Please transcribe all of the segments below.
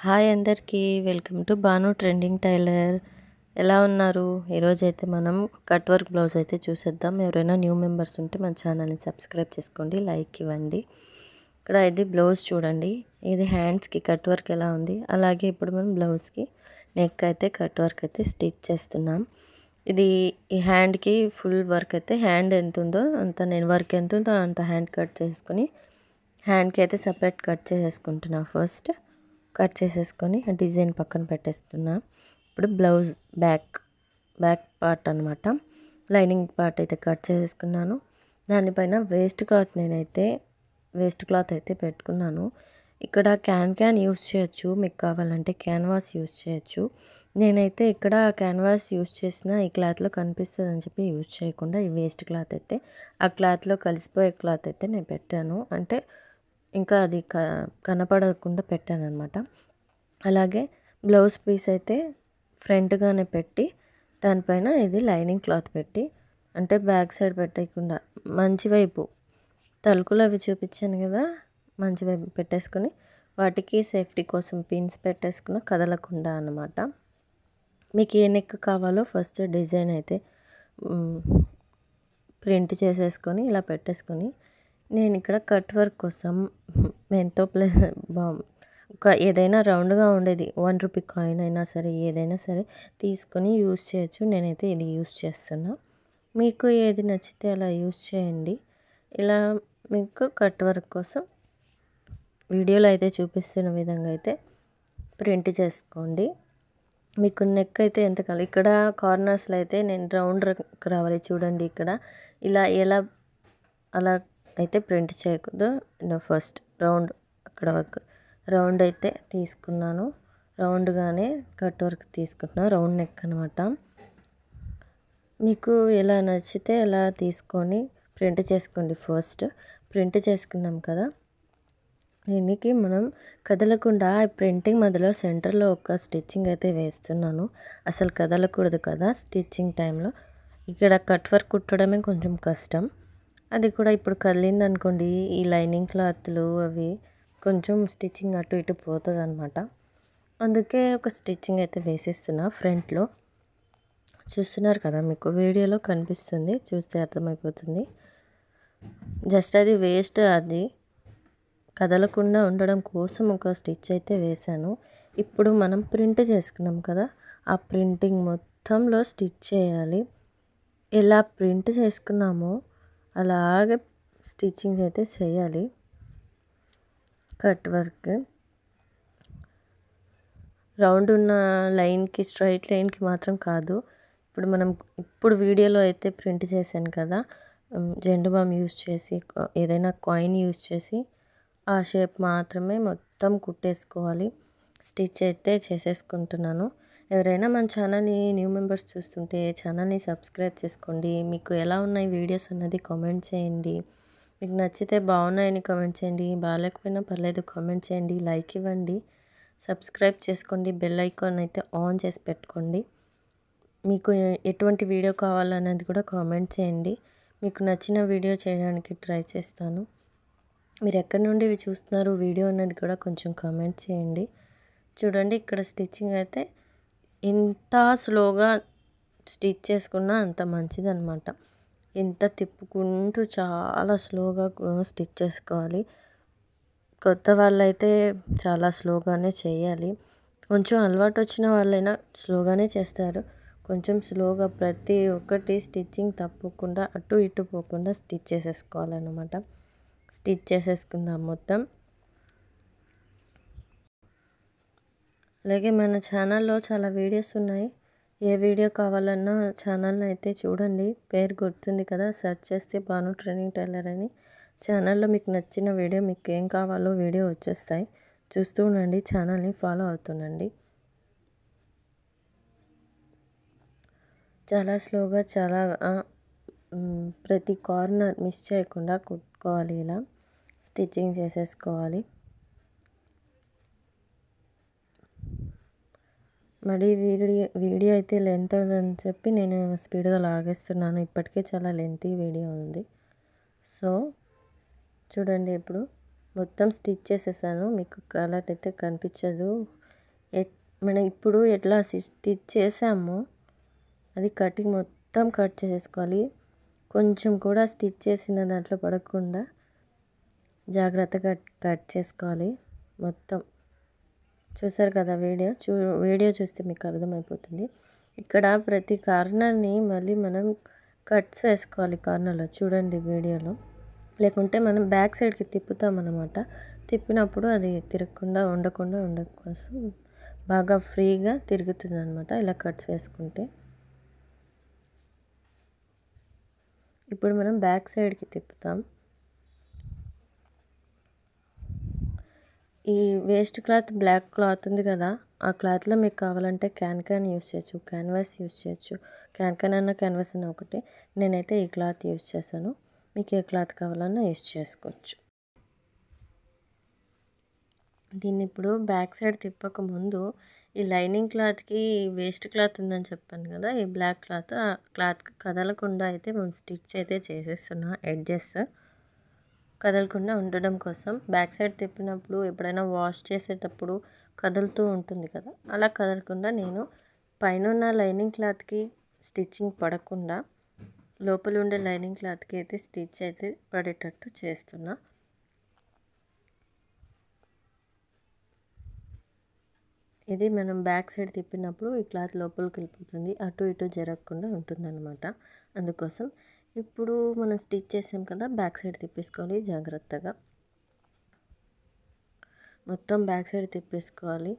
Hi అందరికీ welcome to Banu trending tailor. ఎలా ఉన్నారు? ఈరోజైతే మనం కట్ వర్క్ బ్లౌజ్ అయితే చూసేద్దాం. ఎవరైనా న్యూ మెంబర్స్ ఉంటే మన ఛానల్ని సబ్స్క్రైబ్ చేసుకోండి, లైక్ ఇవ్వండి. ఇక్కడ ఇది బ్లౌజ్ చూడండి, ఇది హ్యాండ్స్కి కట్ వర్క్ ఎలా ఉంది. అలాగే ఇప్పుడు మనం బ్లౌజ్కి నెక్ అయితే కట్ వర్క్ అయితే స్టిచ్ చేస్తున్నాం. ఇది ఈ హ్యాండ్కి ఫుల్ వర్క్ అయితే హ్యాండ్ ఎంత ఉందో అంత, నేను వర్క్ ఎంత ఉందో అంత హ్యాండ్ కట్ చేసుకొని హ్యాండ్కి అయితే సపరేట్ కట్ చేసేసుకుంటున్నా. ఫస్ట్ కట్ చేసేసుకొని డిజైన్ పక్కన పెట్టేస్తున్నా. ఇప్పుడు బ్లౌజ్ బ్యాక్ పార్ట్ అనమాట, లైనింగ్ పార్ట్ అయితే కట్ చేసేసుకున్నాను. దానిపైన వేస్ట్ క్లాత్ అయితే పెట్టుకున్నాను. ఇక్కడ క్యాన్ యూస్ చేయొచ్చు, మీకు కావాలంటే క్యాన్వాస్ యూస్ చేయొచ్చు. నేనైతే ఇక్కడ క్యాన్వాస్ యూస్ చేసిన ఈ క్లాత్లో కనిపిస్తుంది అని చెప్పి యూస్ చేయకుండా ఈ వేస్ట్ క్లాత్ అయితే ఆ క్లాత్లో కలిసిపోయే క్లాత్ అయితే నేను పెట్టాను. అంటే ఇంకా అది కనపడకుండా పెట్టాను అనమాట. అలాగే బ్లౌజ్ పీస్ అయితే ఫ్రంట్గానే పెట్టి దానిపైన ఇది లైనింగ్ క్లాత్ పెట్టి, అంటే బ్యాక్ సైడ్ పెట్టకుండా మంచి వైపు తలుకులు అవి చూపించాను కదా, మంచి వైపు పెట్టేసుకొని వాటికి సేఫ్టీ కోసం పిన్స్ పెట్టేసుకున్న కదలకుండా అన్నమాట. మీకు ఏ నెక్ కావాలో ఫస్ట్ డిజైన్ అయితే ప్రింట్ చేసేసుకొని ఇలా పెట్టేసుకొని, నేను ఇక్కడ కట్ వర్క్ కోసం ఎంతో ప్లస్ ఒక ఏదైనా రౌండ్గా ఉండేది 1 రూపీ కాయిన్ అయినా సరే ఏదైనా సరే తీసుకొని యూజ్ చేయొచ్చు. నేనైతే ఇది యూజ్ చేస్తున్నా, మీకు ఏది నచ్చితే అలా యూజ్ చేయండి. ఇలా మీకు కట్ వర్క్ కోసం వీడియోలో అయితే చూపిస్తున్న విధంగా అయితే ప్రింట్ చేసుకోండి. మీకు నెక్ అయితే ఎంత కావాలి, ఇక్కడ కార్నర్స్లో అయితే నేను రౌండ్ రావాలి చూడండి. ఇక్కడ ఇలా ఎలా అలా అయితే ప్రింట్ చేయకూడదు. ఫస్ట్ రౌండ్ అక్కడ వరకు రౌండ్ అయితే తీసుకున్నాను, రౌండ్గానే కట్ వర్క్ తీసుకుంటున్నాను, రౌండ్ నెక్ అనమాట. మీకు ఎలా నచ్చితే అలా తీసుకొని ప్రింట్ చేసుకోండి. ఫస్ట్ ప్రింట్ చేసుకున్నాం కదా, దీనికి మనం కదలకుండా ప్రింటింగ్ మధ్యలో సెంటర్లో ఒక స్టిచ్చింగ్ అయితే వేస్తున్నాను. అసలు కదలకూడదు కదా స్టిచ్చింగ్ టైంలో. ఇక్కడ కట్ వర్క్ కుట్టడమే కొంచెం కష్టం, అది కూడా ఇప్పుడు కదిలింది అనుకోండి ఈ లైనింగ్ క్లాత్లు అవి కొంచెం స్టిచ్చింగ్ అటు ఇటు పోతుంది అనమాట. అందుకే ఒక స్టిచ్చింగ్ అయితే వేసేస్తున్నా ఫ్రంట్లో. చూస్తున్నారు కదా, మీకు వీడియోలో కనిపిస్తుంది, చూస్తే అర్థమైపోతుంది. జస్ట్ అది వేస్ట్, అది కదలకుండా ఉండడం కోసం ఒక స్టిచ్ అయితే వేసాను. ఇప్పుడు మనం ప్రింట్ చేసుకున్నాం కదా, ఆ ప్రింటింగ్ మొత్తంలో స్టిచ్ చేయాలి. ఎలా ప్రింట్ చేసుకున్నామో అలాగే స్టిచ్చింగ్ అయితే చేయాలి. కట్ వర్క్ రౌండ్ ఉన్న లైన్కి, స్ట్రైట్ లైన్కి మాత్రం కాదు. ఇప్పుడు వీడియోలో అయితే ప్రింట్ చేశాను కదా, జెండు బామ్ యూస్ చేసి ఏదైనా కాయిన్ యూస్ చేసి ఆ షేప్ మాత్రమే మొత్తం కుట్టేసుకోవాలి. స్టిచ్ అయితే చేసేసుకుంటున్నాను. ఎవరైనా మన ఛానల్ని న్యూ మెంబర్స్ చూస్తుంటే ఛానల్ని సబ్స్క్రైబ్ చేసుకోండి. మీకు ఎలా ఉన్నాయి వీడియోస్ అన్నది కామెంట్ చేయండి. మీకు నచ్చితే బాగున్నాయని కామెంట్ చేయండి, బాగాలేకపోయినా పర్లేదు కామెంట్ చేయండి, లైక్ ఇవ్వండి, సబ్స్క్రైబ్ చేసుకోండి, బెల్ ఐకాన్ అయితే ఆన్ చేసి పెట్టుకోండి. మీకు ఎటువంటి వీడియో కావాలనేది కూడా కామెంట్ చేయండి. మీకు నచ్చిన వీడియో చేయడానికి ట్రై చేస్తాను. మీరు ఎక్కడి నుండి ఇవి చూస్తున్నారు వీడియో అనేది కూడా కొంచెం కామెంట్ చేయండి. చూడండి, ఇక్కడ స్టిచ్చింగ్ అయితే ఎంత స్లోగా స్టిచ్ చేసుకున్నా అంత మంచిదన్నమాట. ఎంత తిప్పుకుంటూ చాలా స్లోగా స్టిచ్ చేసుకోవాలి. కొత్త వాళ్ళైతే చాలా స్లోగానే చేయాలి. కొంచెం అలవాటు వచ్చిన వాళ్ళైనా స్లోగానే చేస్తారు. కొంచెం స్లోగా ప్రతి ఒక్కటి స్టిచ్చింగ్ తప్పకుండా అటు ఇటు పోకుండా స్టిచ్ చేసేసుకోవాలన్నమాట. స్టిచ్ చేసేసుకుందాం మొత్తం. అలాగే మన ఛానల్లో చాలా వీడియోస్ ఉన్నాయి. ఏ వీడియో కావాలన్నా ఛానల్ని అయితే చూడండి, పేరు గుర్తుంది కదా, సెర్చ్ చేస్తే బాను ట్రెండింగ్ టైలర్ అని. ఛానల్లో మీకు నచ్చిన వీడియో, మీకు ఏం కావాలో వీడియో వచ్చేస్తాయి. చూస్తూ ఉండండి, ఛానల్ని ఫాలో అవుతుండండి. చాలా స్లోగా చాలా ప్రతి కార్నర్ మిస్ చేయకుండా కుట్టుకోవాలి. ఇలా స్టిచ్చింగ్ చేసేసుకోవాలి. మరి వీడియో అయితే లెంత్ అని చెప్పి నేను స్పీడ్గా లాగేస్తున్నాను. ఇప్పటికే చాలా లెంతీ వీడియో ఉంది. సో చూడండి, ఇప్పుడు మొత్తం స్టిచ్ చేసేసాను. మీకు కలర్ అయితే కనిపించదు, మనం ఇప్పుడు ఎట్లా స్టిచ్ చేసామో అది కటింగ్ మొత్తం కట్ చేసుకోవాలి. కొంచెం కూడా స్టిచ్ చేసిన దాంట్లో పడకుండా జాగ్రత్తగా కట్ చేసుకోవాలి మొత్తం. చూసారు కదా వీడియో చూస్తే మీకు అర్థమైపోతుంది. ఇక్కడ ప్రతి కార్నర్ని మళ్ళీ మనం కట్స్ వేసుకోవాలి కార్నర్లో, చూడండి వీడియోలో. లేకుంటే మనం బ్యాక్ సైడ్కి తిప్పుతామన్నమాట. తిప్పినప్పుడు అది తిరగకుండా ఉండకుండా కోసం బాగా ఫ్రీగా తిరుగుతుంది అనమాట ఇలా కట్స్ వేసుకుంటే. ఇప్పుడు మనం బ్యాక్ సైడ్కి తిప్పుతాం. ఈ వేస్ట్ క్లాత్ బ్లాక్ క్లాత్ ఉంది కదా, ఆ క్లాత్లో మీకు కావాలంటే క్యాన్ యూస్ చేయొచ్చు, క్యాన్వాస్ యూస్ చేయొచ్చు. క్యాన్ అన్న క్యాన్వాస్ అన్న ఒకటే. నేనైతే ఈ క్లాత్ యూస్ చేశాను. మీకు ఏ క్లాత్ కావాలన్నా యూస్ చేసుకోవచ్చు. దీన్ని ఇప్పుడు బ్యాక్ సైడ్ తిప్పక ముందు ఈ లైనింగ్ క్లాత్కి వేస్ట్ క్లాత్ ఉందని చెప్పాను కదా, ఈ బ్లాక్ క్లాత్, ఆ క్లాత్ కదలకుండా అయితే మనం స్టిచ్ అయితే చేసేస్తున్నా. ఎడ్జెస్ కదలకుండా ఉండడం కోసం బ్యాక్ సైడ్ తిప్పినప్పుడు ఎప్పుడైనా వాష్ చేసేటప్పుడు కదులుతూ ఉంటుంది కదా, అలా కదలకుండా నేను పైన లైనింగ్ క్లాత్కి స్టిచ్చింగ్ పడకుండా లోపల ఉండే లైనింగ్ క్లాత్కి అయితే స్టిచ్ అయితే పడేటట్టు చేస్తున్నా. ఇది మనం బ్యాక్ సైడ్ తిప్పినప్పుడు ఈ క్లాత్ లోపలికి వెళ్ళిపోతుంది, అటు ఇటు జరగకుండా ఉంటుందన్నమాట. అందుకోసం ఇప్పుడు మనం స్టిచ్ చేసాం కదా, బ్యాక్ సైడ్ తిప్పేసుకోవాలి జాగ్రత్తగా. మొత్తం బ్యాక్ సైడ్ తిప్పేసుకోవాలి.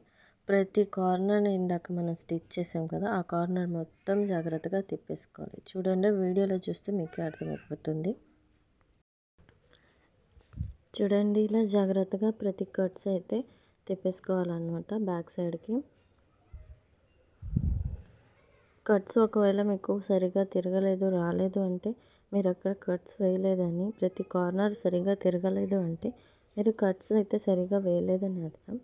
ప్రతి కార్నర్ ఇందాక మనం స్టిచ్ చేసాం కదా, ఆ కార్నర్ మొత్తం జాగ్రత్తగా తిప్పేసుకోవాలి. చూడండి వీడియోలో చూస్తే మీకు అర్థమైపోతుంది. చూడండి ఇలా జాగ్రత్తగా ప్రతి కట్స్ అయితే తిప్పేసుకోవాలన్నమాట బ్యాక్ సైడ్కి. కట్స్ ఒకవేళ మీకు సరిగా తిరగలేదు రాలేదు అంటే మీరు అక్కడ కట్స్ వేయలేదని, ప్రతి కార్నర్ సరిగా తిరగలేదు అంటే మీరు కట్స్ అయితే సరిగా వేయలేదని అర్థం.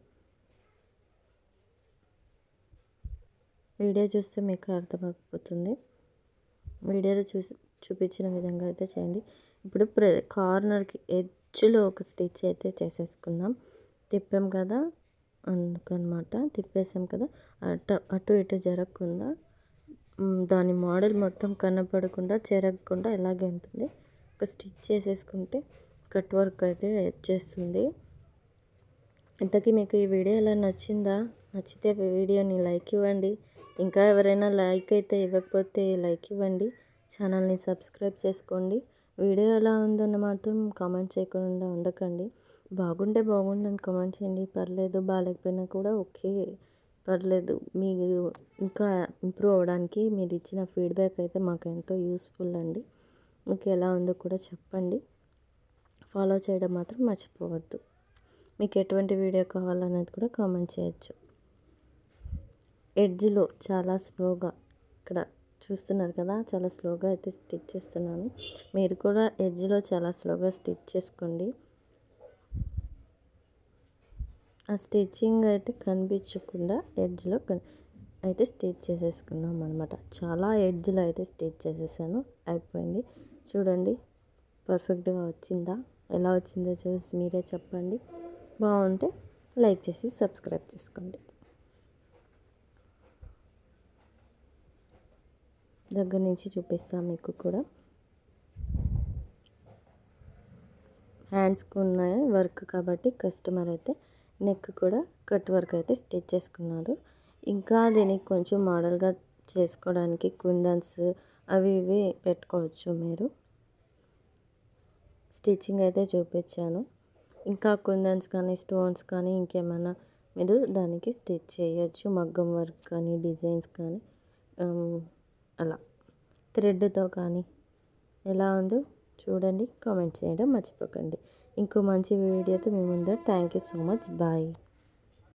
వీడియో చూస్తే మీకు అర్థమైపోతుంది. వీడియోలో చూపించిన విధంగా అయితే చేయండి. ఇప్పుడు కార్నర్కి ఎడ్జ్లో ఒక స్టిచ్ అయితే చేసేసుకున్నాం. తిప్పాం కదా, అందుకనమాట తిప్పేసాం కదా, అటు ఇటు జరగకుండా దాని మోడల్ మొత్తం కనపడకుండా చెరగకుండా ఇలాగే ఉంటుంది. ఒక స్టిచ్ చేసేసుకుంటే కట్ వర్క్ అయితే వచ్చేస్తుంది. ఇంతకీ మీకు ఈ వీడియో ఎలా నచ్చిందా? నచ్చితే వీడియోని లైక్ ఇవ్వండి. ఇంకా ఎవరైనా లైక్ అయితే ఇవ్వకపోతే లైక్ ఇవ్వండి. ఛానల్ని సబ్స్క్రైబ్ చేసుకోండి. వీడియో ఎలా ఉందన్న మాత్రం కామెంట్ చేయకుండా ఉండకండి. బాగుంటే బాగుందని కామెంట్ చేయండి, పర్లేదు. బాగాలేకపోయినా కూడా ఓకే, పర్లేదు. మీరు ఇంకా ఇంప్రూవ్ అవ్వడానికి మీరు ఇచ్చిన ఫీడ్బ్యాక్ అయితే మాకు ఎంతో యూస్ఫుల్ అండి. మీకు ఎలా ఉందో కూడా చెప్పండి. ఫాలో చేయడం మాత్రం మర్చిపోవద్దు. మీకు ఎటువంటి వీడియో కావాలనేది కూడా కామెంట్ చేయొచ్చు. ఎడ్జ్లో చాలా స్లోగా, ఇక్కడ చూస్తున్నారు కదా, చాలా స్లోగా అయితే స్టిచ్ చేస్తున్నాను. మీరు కూడా ఎడ్జ్లో చాలా స్లోగా స్టిచ్ చేసుకోండి. ఆ స్టిచ్చింగ్ అయితే కనిపించకుండా ఎడ్జ్లో అయితే స్టిచ్ చేసేసుకున్నాం అనమాట. చాలా ఎడ్జ్లో అయితే స్టిచ్ చేసేసాను, అయిపోయింది. చూడండి పర్ఫెక్ట్గా వచ్చిందా? ఎలా వచ్చిందో చూసి మీరే చెప్పండి. బాగుంటే లైక్ చేసి సబ్స్క్రైబ్ చేసుకోండి. దగ్గర నుంచి చూపిస్తాను మీకు కూడా. హ్యాండ్స్కి ఉన్న వర్క్ కాబట్టి కస్టమర్ అయితే నెక్ కూడా కట్ వర్క్ అయితే స్టిచ్ చేసుకున్నారు. ఇంకా దీనికి కొంచెం మోడల్గా చేసుకోవడానికి కుందన్స్ అవి ఇవి పెట్టుకోవచ్చు మీరు. స్టిచ్చింగ్ అయితే చూపించాను. ఇంకా కుందన్స్ కానీ స్టోన్స్ కానీ ఇంకేమైనా మీరు దానికి స్టిచ్ చేయొచ్చు. మగ్గం వర్క్ కానీ డిజైన్స్ కానీ అలా థ్రెడ్తో కానీ. ఎలా ఉందో చూడండి, కామెంట్ చేయడం మర్చిపోకండి. ఇంకో మంచి వీడియోతో మీ ముందర. Thank you so much. Bye.